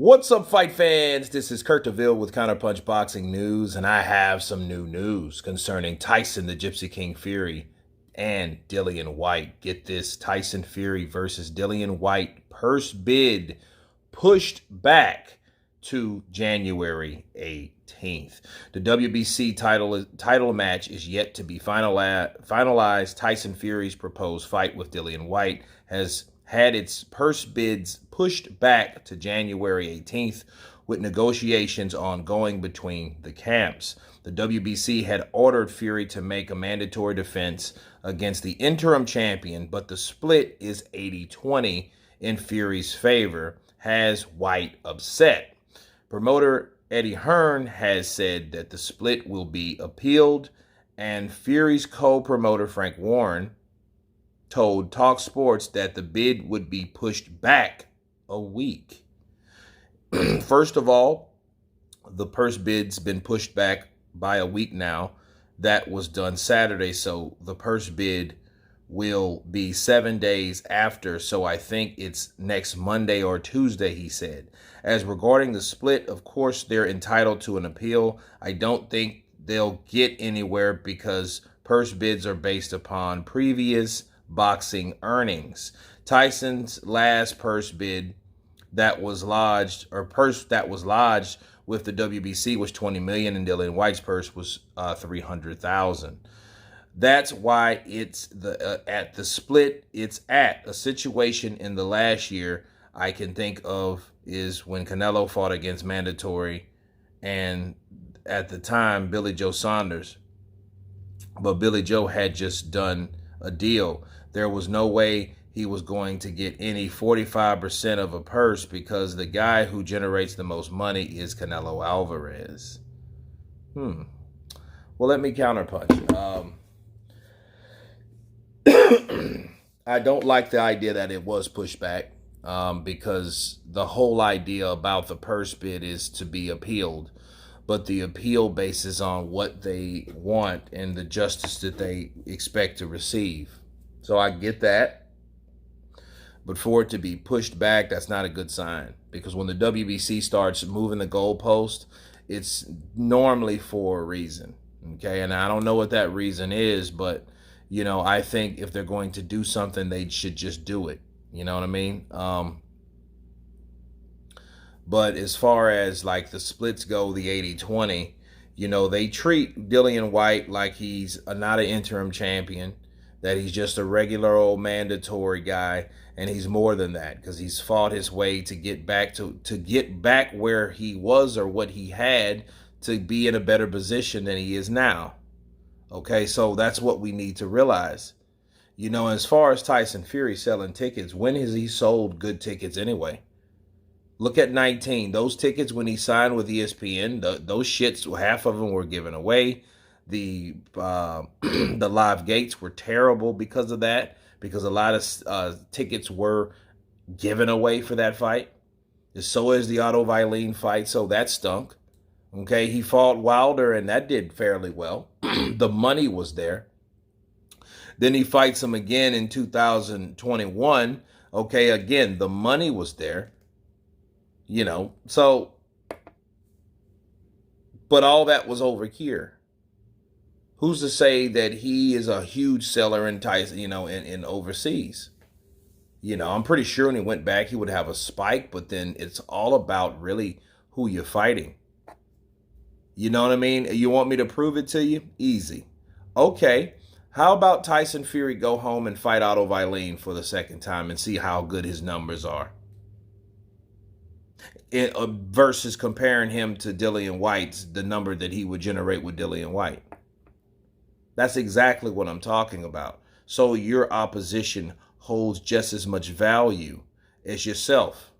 What's up, fight fans? This is Kurt DeVille with Counterpunch Boxing News, and I have some new news concerning Tyson, the Gypsy King Fury, and Dillian Whyte. Get this, Tyson Fury versus Dillian Whyte Pursebid pushed back to January 18th. The WBC title match is yet to be finalized. Tyson Fury's proposed fight with Dillian Whyte has had its purse bids pushed back to January 18th, with negotiations ongoing between the camps. The WBC had ordered Fury to make a mandatory defense against the interim champion, but the split is 80-20 in Fury's favor, has Whyte upset. Promoter Eddie Hearn has said that the split will be appealed, and Fury's co-promoter Frank Warren told Talk Sports that the bid would be pushed back a week. First of all, the purse bid's been pushed back by a week now. That was done Saturday, so the purse bid will be 7 days after, so I think it's next Monday or Tuesday, he said. As regarding the split, of course, they're entitled to an appeal. I don't think they'll get anywhere because purse bids are based upon previous boxing earnings. Tyson's last purse bid that was lodged, with the WBC was $20 million, and Dillian Whyte's purse was $300,000. That's why it's at the split it's at. A situation in the last year I can think of is when Canelo fought against Mandatory, and at the time Billy Joe Saunders, but Billy Joe had just done a deal. There was no way he was going to get any 45% of a purse because the guy who generates the most money is Canelo Alvarez. Well, let me counterpunch. I don't like the idea that it was pushed back because the whole idea about the purse bid is to be appealed. But the appeal bases on what they want and the justice that they expect to receive. So I get that. But for it to be pushed back, that's not a good sign. Because when the WBC starts moving the goalpost, it's normally for a reason. Okay, and I don't know what that reason is, but, you know, I think if they're going to do something, they should just do it. You know what I mean? But as far as like the splits go, the 80-20, you know, they treat Dillian Whyte like he's not an interim champion, that he's just a regular old mandatory guy, and he's more than that because he's fought his way to get back where he was or what he had to be in a better position than he is now. Okay, so that's what we need to realize. You know, as far as Tyson Fury selling tickets, when has he sold good tickets anyway? Look at 19. Those tickets when he signed with ESPN, those shits, half of them were given away. The live gates were terrible because of that, because a lot of tickets were given away for that fight. So is the Otto Vailene fight, so that stunk. Okay, he fought Wilder, and that did fairly well. The money was there. Then he fights him again in 2021. Okay, again, the money was there. You know, so, but all that was over here. Who's to say that he is a huge seller in Tyson, you know, in overseas? You know, I'm pretty sure when he went back, he would have a spike, but then it's all about really who you're fighting. You know what I mean? You want me to prove it to you? Easy. Okay. How about Tyson Fury go home and fight Otto Vailene for the second time and see how good his numbers are? Versus comparing him to Dillian Whyte's, the number that he would generate with Dillian Whyte. That's exactly what I'm talking about. So your opposition holds just as much value as yourself.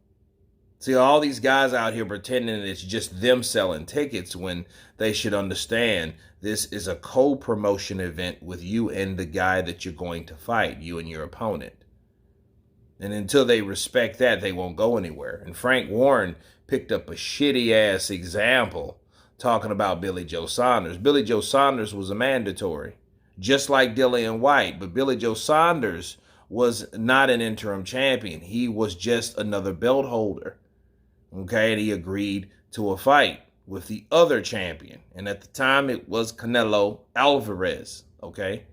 See, all these guys out here pretending it's just them selling tickets when they should understand this is a co-promotion event with you and the guy that you're going to fight, you and your opponent. And until they respect that, they won't go anywhere. And Frank Warren picked up a shitty-ass example talking about Billy Joe Saunders. Billy Joe Saunders was a mandatory, just like Dillian Whyte. But Billy Joe Saunders was not an interim champion. He was just another belt holder. Okay, and he agreed to a fight with the other champion. And at the time, it was Canelo Alvarez. Okay,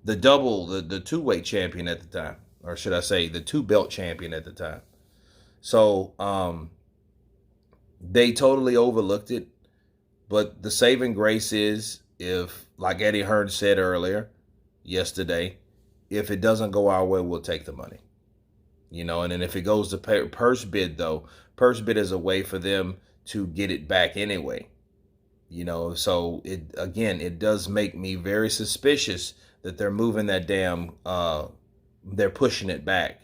the two-weight champion at the time, or should I say, the two-belt champion at the time. So they totally overlooked it. But the saving grace is, if, like Eddie Hearn said earlier, yesterday, if it doesn't go our way, we'll take the money. And then if it goes to Pursebid, though, Pursebid is a way for them to get it back anyway. So it does make me very suspicious that they're moving that they're pushing it back,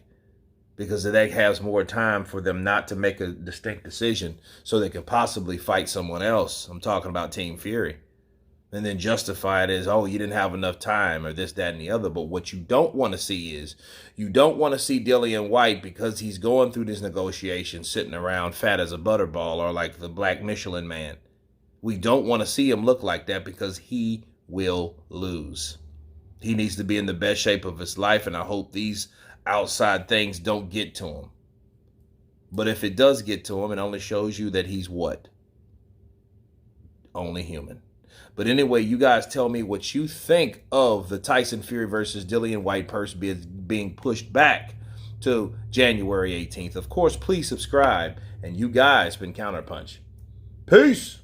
because that has more time for them not to make a distinct decision so they could possibly fight someone else. I'm talking about Team Fury. And then justify it as, oh, you didn't have enough time, or this, that, and the other. But what you don't want to see is, you don't want to see Dillian Whyte, because he's going through this negotiation sitting around fat as a butterball, or like the Black Michelin Man. We don't want to see him look like that, because he will lose. He needs to be in the best shape of his life, and I hope these outside things don't get to him. But if it does get to him, it only shows you that he's what? Only human. But anyway, you guys tell me what you think of the Tyson Fury versus Dillian Whyte purse bid being pushed back to January 18th. Of course, please subscribe. And you guys been Counterpunch. Peace.